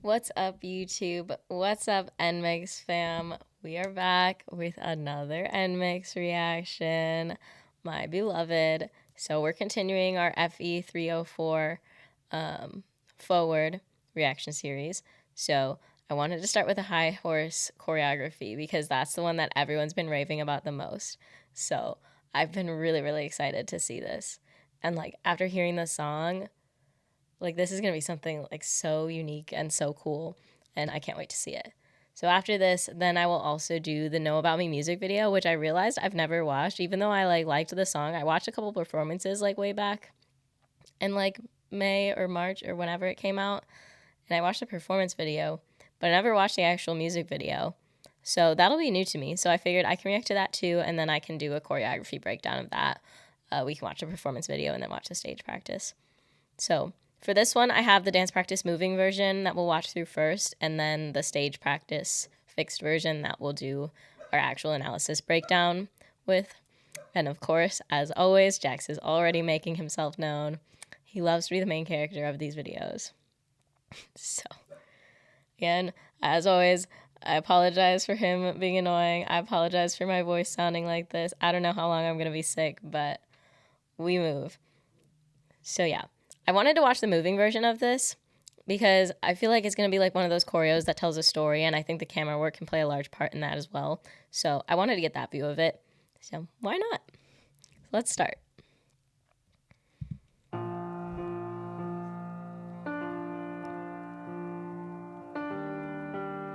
What's up, YouTube? What's up, Nmixx fam? We are back with another Nmixx reaction, my beloved. So we're continuing our FE 304 forward reaction series. So I wanted to start with a high horse choreography because that's the one that everyone's been raving about the most. So I've been really excited to see this. And like after hearing the song, like this is going to be something like so unique and so cool, and I can't wait to see it. So after this, then I will also do the Know About Me music video, which I realized I've never watched. Even though I liked the song, I watched a couple performances like way back in like May or March or whenever it came out, and I watched the performance video, but I never watched the actual music video. So that'll be new to me. So I figured I can react to that too, and then I can do a choreography breakdown of that. We can watch the performance video and then watch the stage practice. So for this one, I have the dance practice moving version that we'll watch through first, and then the stage practice fixed version that we'll do our actual analysis breakdown with. And of course, as always, Jax is already making himself known. He loves to be the main character of these videos. So, again, as always, I apologize for him being annoying. I apologize for my voice sounding like this. I don't know how long I'm going to be sick, but we move. So yeah, I wanted to watch the moving version of this because I feel like it's going to be like one of those choreos that tells a story, and I think the camera work can play a large part in that as well. So I wanted to get that view of it. So why not? Let's start.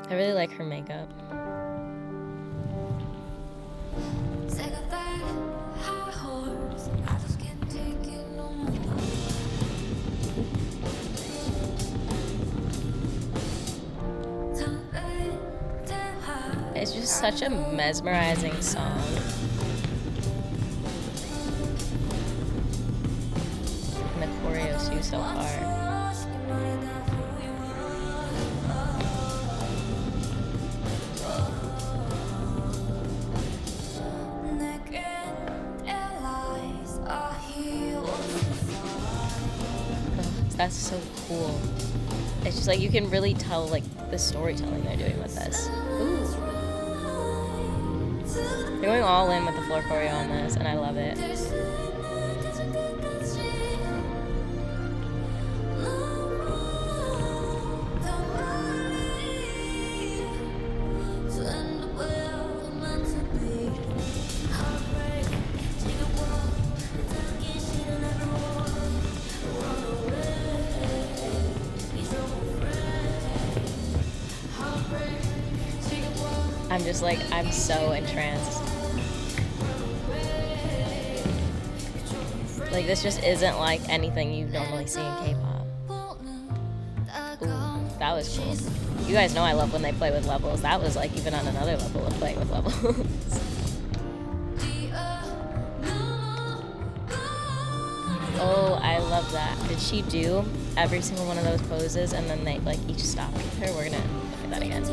I really like her makeup. It's just such a mesmerizing song. And the choreo's too so hard. That's so cool. It's just like you can really tell like the storytelling they're doing with this. Ooh. They're going all in with the floor choreo on this, and I love it. I'm just like, I'm so entranced. Like, this just isn't like anything you normally see in K-pop. Ooh, that was cool. You guys know I love when they play with levels. That was like even on another level of playing with levels. Oh, I love that. Did she do every single one of those poses and then they like each stopped with her? We're gonna look at that again.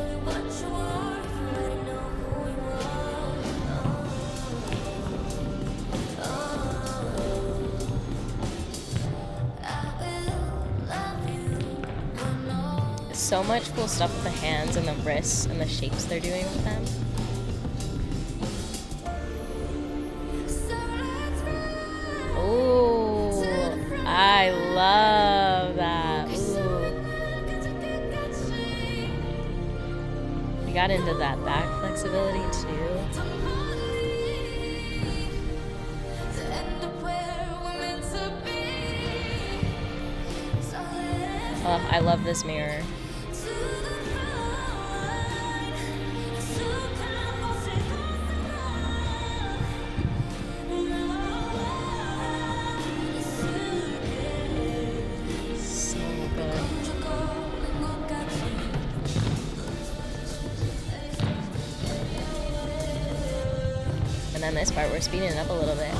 So much cool stuff with the hands and the wrists and the shapes they're doing with them. Ooh, I love that. Ooh. We got into that back flexibility too. Oh, I love this mirror. And then this part, we're speeding it up a little bit.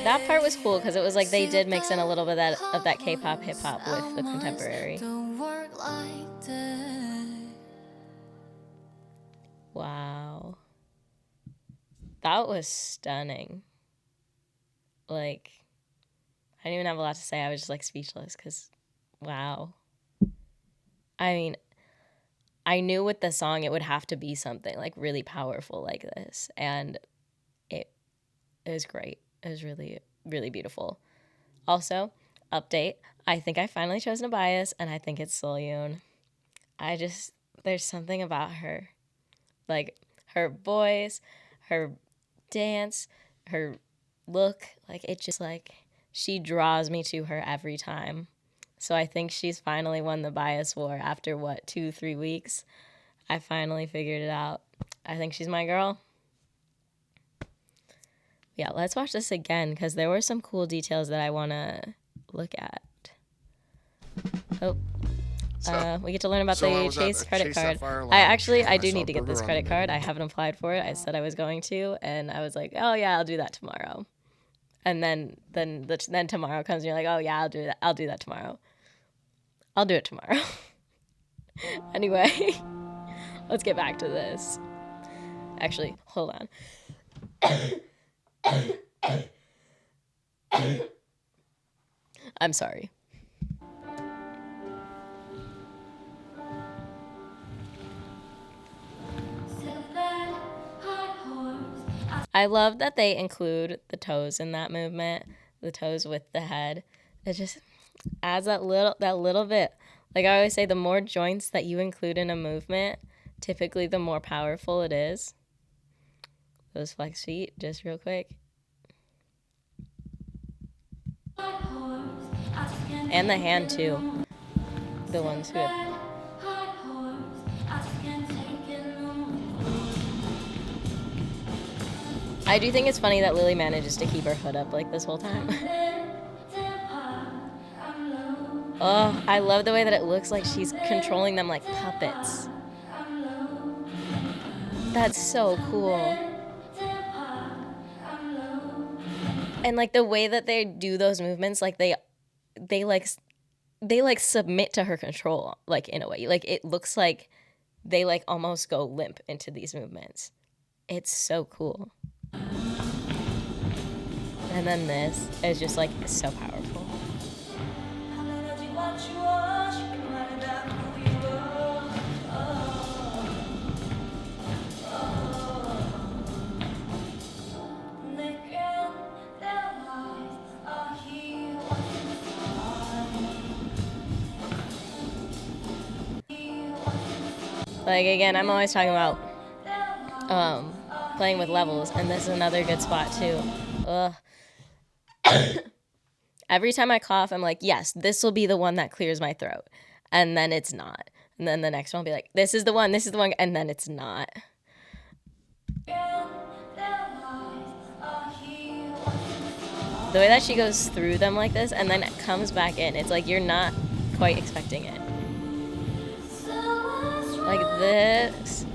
That part was cool because it was like they did mix in a little bit of that K-pop hip-hop with the contemporary. Wow. That was stunning. Like, I didn't even have a lot to say. I was just like speechless because, wow. I mean, I knew with the song it would have to be something like really powerful like this. And it, it was great. It was really, really beautiful. Also, update. I think I finally chosen a bias, and I think it's Soyeon. There's something about her. Like, her voice, her dance, her look, like, it just, like, she draws me to her every time. So I think she's finally won the bias war after, 2-3 weeks? I finally figured it out. I think she's my girl. Yeah, let's watch this again because there were some cool details that I want to look at. Oh. We get to learn about the Chase credit card. I do need to get this credit card. I haven't applied for it. I said I was going to, and I was like, oh yeah, I'll do that tomorrow. And then tomorrow comes, and you're like, oh yeah, I'll do that tomorrow. I'll do it tomorrow. Anyway, let's get back to this. Actually, hold on. I'm sorry. I love that they include the toes in that movement, the toes with the head. It just adds that little bit. Like I always say, the more joints that you include in a movement, typically the more powerful it is. Those flex feet, just real quick. And the hand too. The ones who have... I do think it's funny that Lily manages to keep her hood up like this whole time. Oh, I love the way that it looks like she's controlling them like puppets. That's so cool. And like the way that they do those movements, like they submit to her control, like in a way. Like it looks like they like almost go limp into these movements. It's so cool. And then this is just like so powerful. Like again, I'm always talking about playing with levels, and this is another good spot too. Ugh. Every time I cough, I'm like, yes, this will be the one that clears my throat. And then it's not. And then the next one will be like, this is the one, and then it's not. The way that she goes through them like this and then it comes back in, it's like you're not quite expecting it. Like this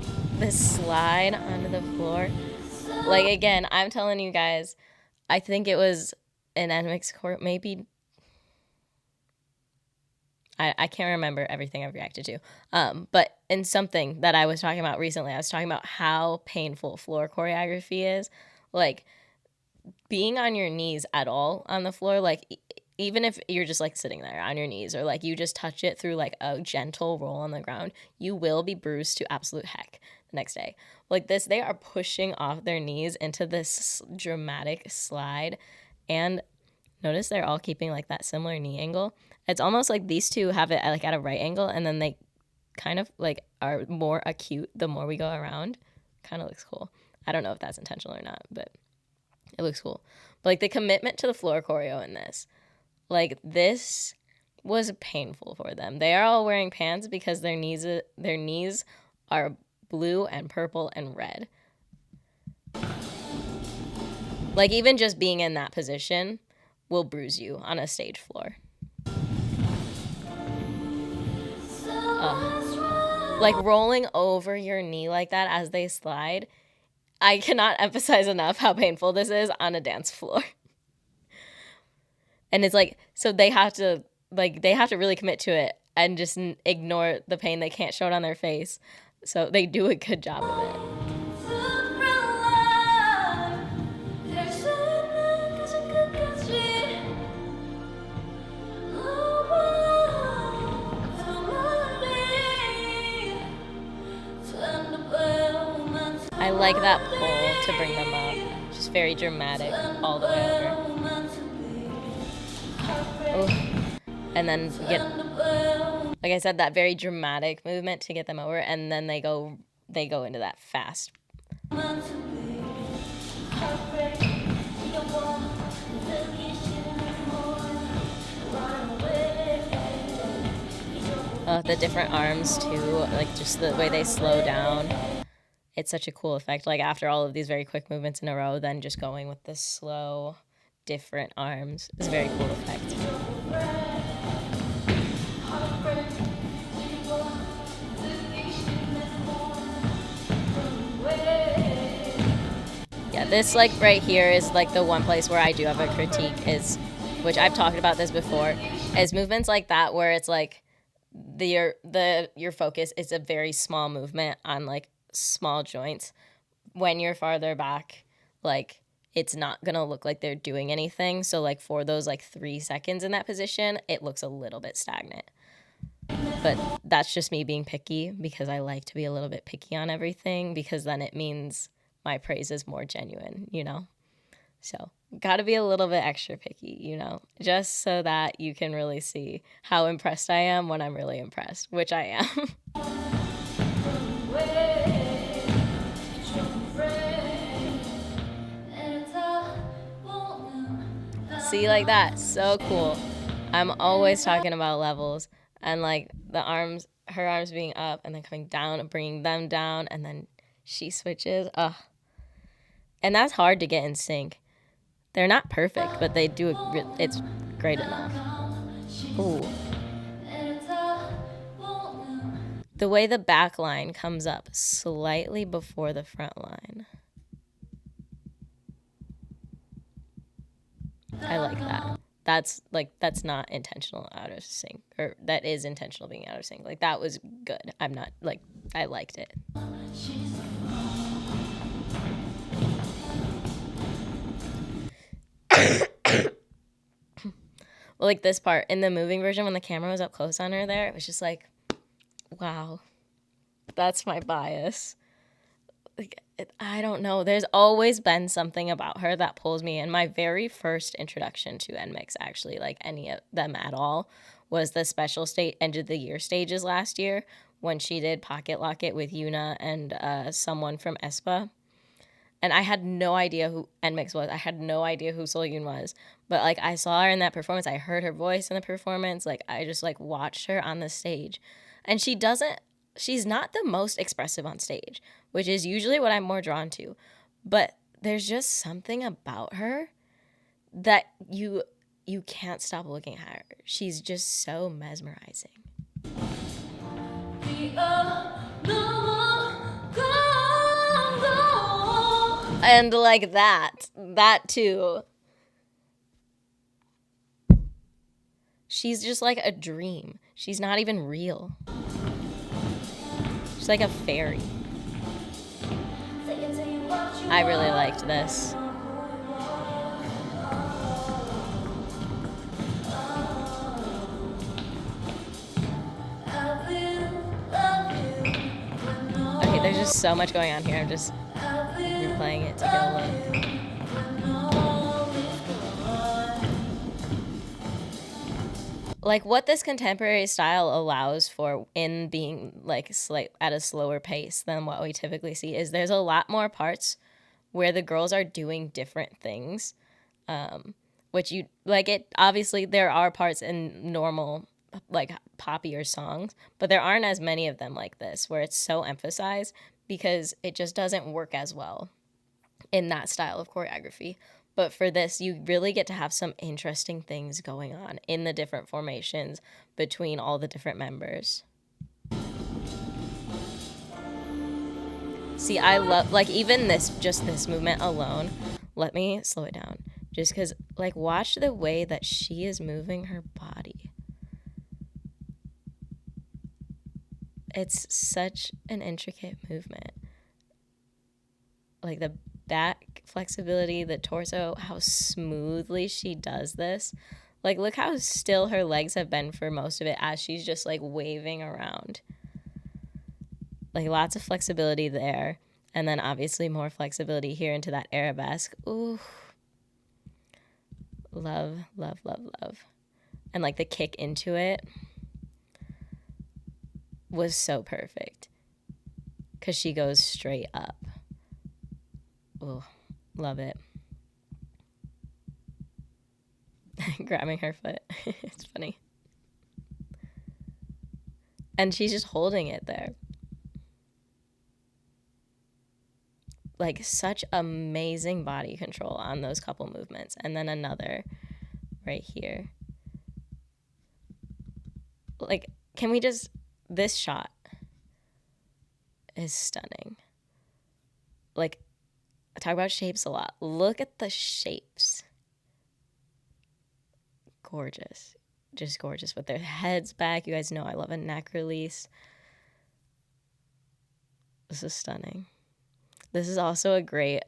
slide onto the floor. Like again, I'm telling you guys, I think it was an Nmixx court, maybe. I can't remember everything I've reacted to. But in something that I was talking about recently, I was talking about how painful floor choreography is. Like being on your knees at all on the floor, like even if you're just like sitting there on your knees or like you just touch it through like a gentle roll on the ground, you will be bruised to absolute heck the next day. Like this, they are pushing off their knees into this dramatic slide. And notice they're all keeping like that similar knee angle. It's almost like these two have it like at a right angle, and then they kind of like are more acute the more we go around. Kind of looks cool. I don't know if that's intentional or not, but it looks cool. But like the commitment to the floor choreo in this, like this was painful for them. They are all wearing pants because their knees are blue and purple and red. Like even just being in that position will bruise you on a stage floor. Like rolling over your knee like that as they slide. I cannot emphasize enough how painful this is on a dance floor. And it's like, so they have to really commit to it and just ignore the pain. They can't show it on their face. So they do a good job of it. I like that pull to bring them up. Just very dramatic all the way over. Ooh. And then you get, like I said, that very dramatic movement to get them over, and then they go into that fast. The different arms too, like just the way they slow down. It's such a cool effect. Like after all of these very quick movements in a row, then just going with the slow, different arms is a very cool effect. Yeah, this like right here is like the one place where I do have a critique is, which I've talked about this before, is movements like that where it's like your focus is a very small movement on like small joints. When you're farther back, like it's not gonna look like they're doing anything. So like for those like 3 seconds in that position, it looks a little bit stagnant. But that's just me being picky because I like to be a little bit picky on everything because then it means my praise is more genuine, you know? So gotta be a little bit extra picky, you know, just so that you can really see how impressed I am when I'm really impressed, which I am. See, like that, so cool. I'm always talking about levels and like the arms, her arms being up and then coming down and bringing them down, and then she switches. Ugh. And that's hard to get in sync. They're not perfect, but they do it's great enough. Ooh. The way the back line comes up slightly before the front line. I like that. That's not intentional out of sync, or that is intentional being out of sync. Like that was good. I'm not like, I liked it. Well, like this part in the moving version when the camera was up close on her there, it was just like, wow, that's my bias. Like, I don't know. There's always been something about her that pulls me in. My very first introduction to Nmixx, actually, like any of them at all, was the special end of the year stages last year when she did Pocket Locket with Yuna and someone from aespa. And I had no idea who Nmixx was. I had no idea who Soyun was. But like I saw her in that performance. I heard her voice in the performance. Like I just like watched her on the stage. And she's not the most expressive on stage, which is usually what I'm more drawn to. But there's just something about her that you can't stop looking at her. She's just so mesmerizing. And like that too. She's just like a dream. She's not even real. She's like a fairy. I really liked this. Okay, there's just so much going on here. I'm just replaying it to get a look. Like what this contemporary style allows for in being like at a slower pace than what we typically see is there's a lot more parts where the girls are doing different things, which you like it. Obviously, there are parts in normal like poppier songs, but there aren't as many of them like this where it's so emphasized because it just doesn't work as well in that style of choreography. But for this, you really get to have some interesting things going on in the different formations between all the different members. See, I love, like, even just this movement alone. Let me slow it down. Just because, like, watch the way that she is moving her body. It's such an intricate movement. like the back flexibility, the torso, how smoothly she does this. Like, look how still her legs have been for most of it as she's just like waving around. Like, lots of flexibility there. And then obviously more flexibility here into that arabesque. Ooh. Love, love, love, love. And like the kick into it was so perfect because she goes straight up. Ooh, love it. Grabbing her foot. It's funny. And she's just holding it there. Like, such amazing body control on those couple movements. And then another right here. Like, can we just... This shot is stunning. Like, I talk about shapes a lot. Look at the shapes. Gorgeous. Just gorgeous with their heads back. You guys know I love a neck release. This is stunning. This is also a great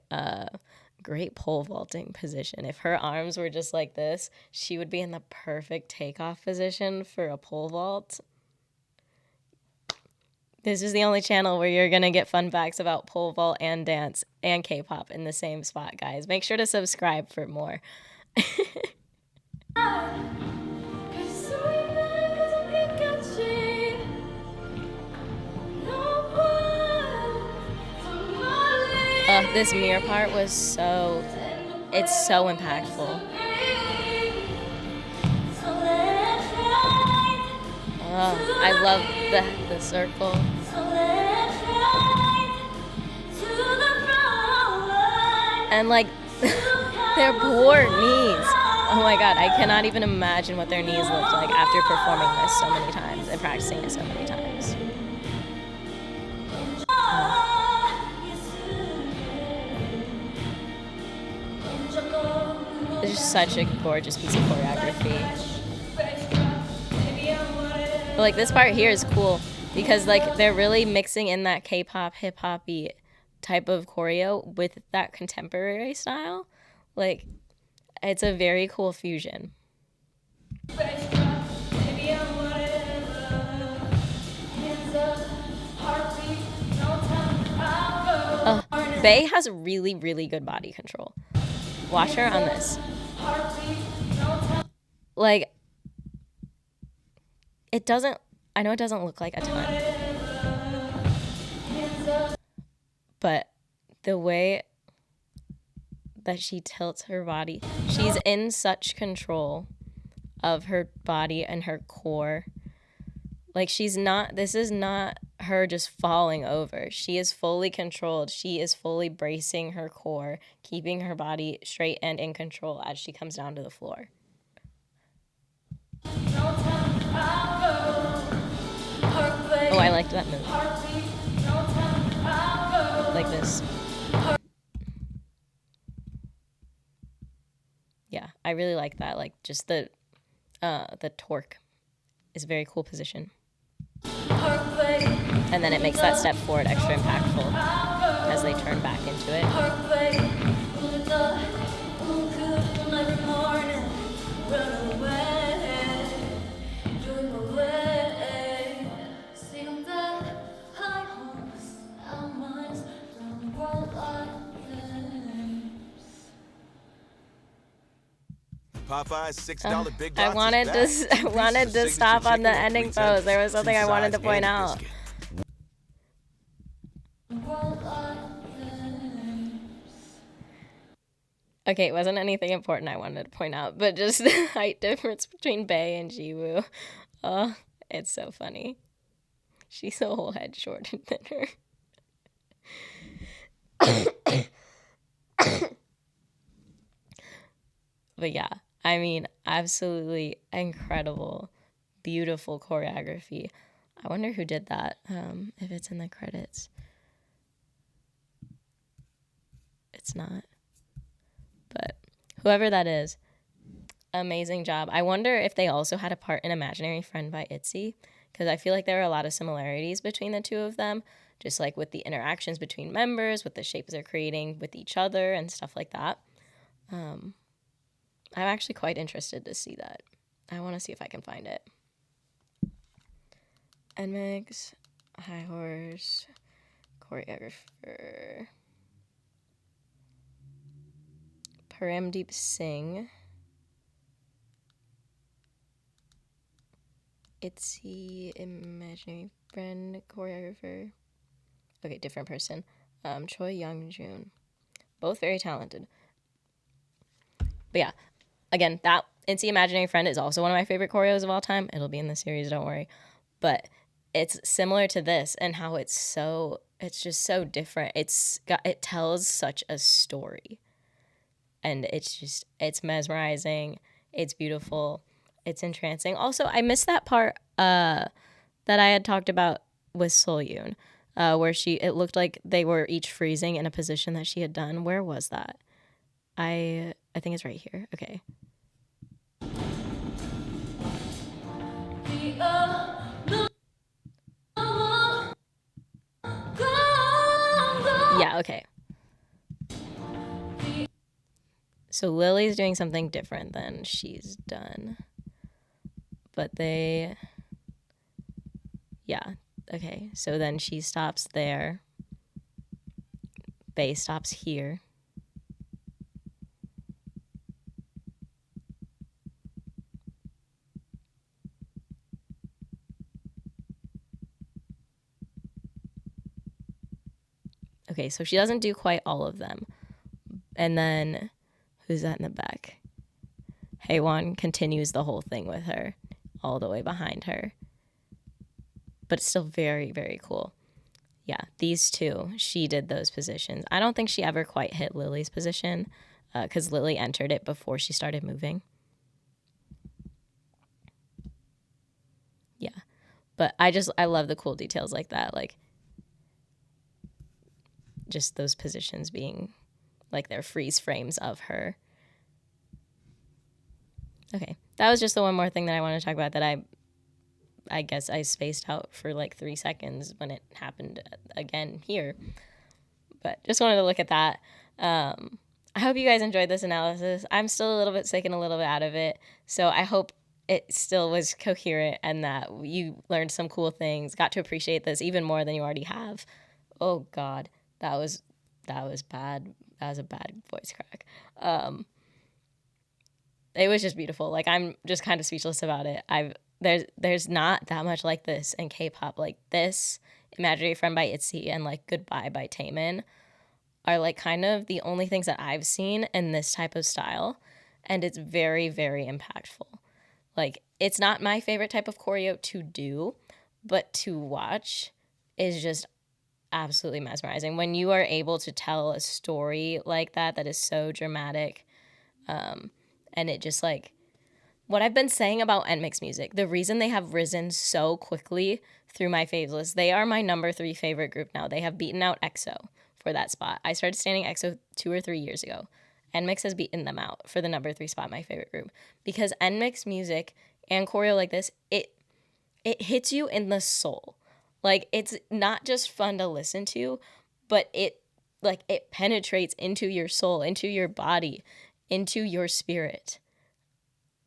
pole vaulting position. If her arms were just like this, she would be in the perfect takeoff position for a pole vault. This is the only channel where you're going to get fun facts about pole vault and dance and K-pop in the same spot, guys. Make sure to subscribe for more. This mirror part was it's so impactful. I love the circle. And like their poor knees. Oh my god, I cannot even imagine what their knees looked like after performing this so many times and practicing it so many times. It's just such a gorgeous piece of choreography. But like this part here is cool because like they're really mixing in that K-pop hip-hoppy type of choreo with that contemporary style. Like, it's a very cool fusion. Bae has really, really good body control. Watch her on this. Like, it doesn't, I know it doesn't look like a ton, but the way that she tilts her body, she's in such control of her body and her core. Like, this is not her just falling over. She is fully controlled. She is fully bracing her core, keeping her body straight and in control as she comes down to the floor. Oh, I liked that move. Like this. Yeah, I really like that. Like, just the torque is a very cool position. And then it makes that step forward extra impactful as they turn back into it. Popeye's $6 big box I wanted to stop on the ending pose. There was something I wanted to point out. Okay, it wasn't anything important I wanted to point out, but just the height difference between Bae and Jiwoo. Oh, it's so funny. She's a whole head shorter than her. But yeah, I mean, absolutely incredible, beautiful choreography. I wonder who did that, if it's in the credits. It's not. But whoever that is, amazing job. I wonder if they also had a part in Imaginary Friend by ITZY, because I feel like there are a lot of similarities between the two of them, just like with the interactions between members, with the shapes they're creating with each other and stuff like that. I'm actually quite interested to see that. I want to see if I can find it. Nmixx, High Horse, choreographer, Paramdeep Singh, Itzy, imaginary friend, choreographer. Okay, different person. Choi Young-jun. Both very talented. But yeah, again, that Itzy Imaginary Friend is also one of my favorite choreos of all time. It'll be in the series, don't worry. But it's similar to this and how it's just so different. It tells such a story. And it's mesmerizing. It's beautiful. It's entrancing. Also, I missed that part that I had talked about with Soyun, where it looked like they were each freezing in a position that she had done. Where was that? I think it's right here. Okay. Yeah, okay. So Lily's doing something different than she's done. But yeah, okay. So then she stops there. Bae stops here. Okay, so she doesn't do quite all of them. And then, who's that in the back? Haewon continues the whole thing with her, all the way behind her. But it's still very, very cool. Yeah, these two, she did those positions. I don't think she ever quite hit Lily's position because Lily entered it before she started moving. Yeah, but I love the cool details like that. Like, just those positions being like their freeze frames of her. Okay, that was just the one more thing that I want to talk about that I guess I spaced out for like 3 seconds when it happened again here. But just wanted to look at that. I hope you guys enjoyed this analysis. I'm still a little bit sick and a little bit out of it, so I hope it still was coherent and that you learned some cool things, got to appreciate this even more than you already have. Oh God, that was bad. That was a bad voice crack. It was just beautiful. Like I'm just kind of speechless about it. There's not that much like this in K-pop. Like this, Imaginary Friend by ITZY and like Goodbye by Taemin are like kind of the only things that I've seen in this type of style, and it's very, very impactful. Like it's not my favorite type of choreo to do, but to watch is just absolutely mesmerizing. When you are able to tell a story like that is so dramatic, and it just like what I've been saying about Nmixx music, the reason they have risen so quickly through my faves list, they are my number 3 favorite group now. They have beaten out EXO for that spot. I started standing EXO 2 or 3 years ago. Nmixx has beaten them out for the number 3 spot, my favorite group. Because Nmixx music and choreo like this, it hits you in the soul. Like it's not just fun to listen to, but it penetrates into your soul, into your body, into your spirit.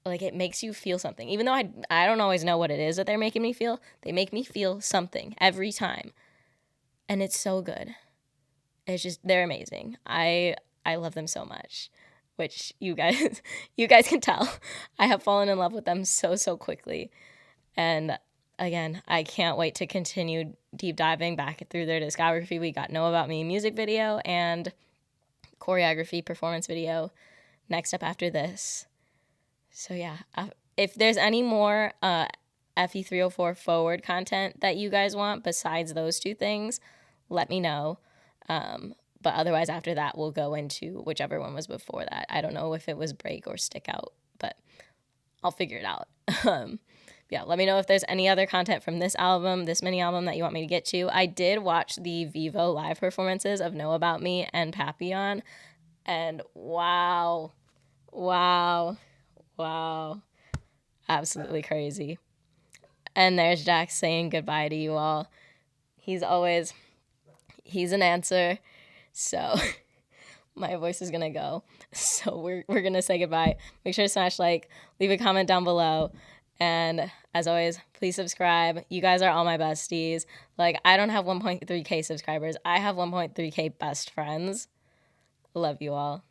Like it makes you feel something. Even though I don't always know what it is that they're making me feel, they make me feel something every time. And it's so good. It's just they're amazing. I love them so much, which you guys you guys can tell. I have fallen in love with them so quickly. And again, I can't wait to continue deep diving back through their discography. We got Know About Me music video and choreography performance video next up after this. So yeah, if there's any more FE304 forward content that you guys want besides those two things, let me know. But otherwise, after that, we'll go into whichever one was before that. I don't know if it was break or stick out, but I'll figure it out. Yeah, let me know if there's any other content from this album, this mini album that you want me to get to. I did watch the Vivo live performances of Know About Me and Papillon, and wow, wow, wow, absolutely crazy. And there's Jack saying goodbye to you all. He's an answer. So my voice is gonna go. So we're gonna say goodbye. Make sure to smash like, leave a comment down below. And as always, please subscribe. You guys are all my besties. Like, I don't have 1.3K subscribers. I have 1.3K best friends. Love you all.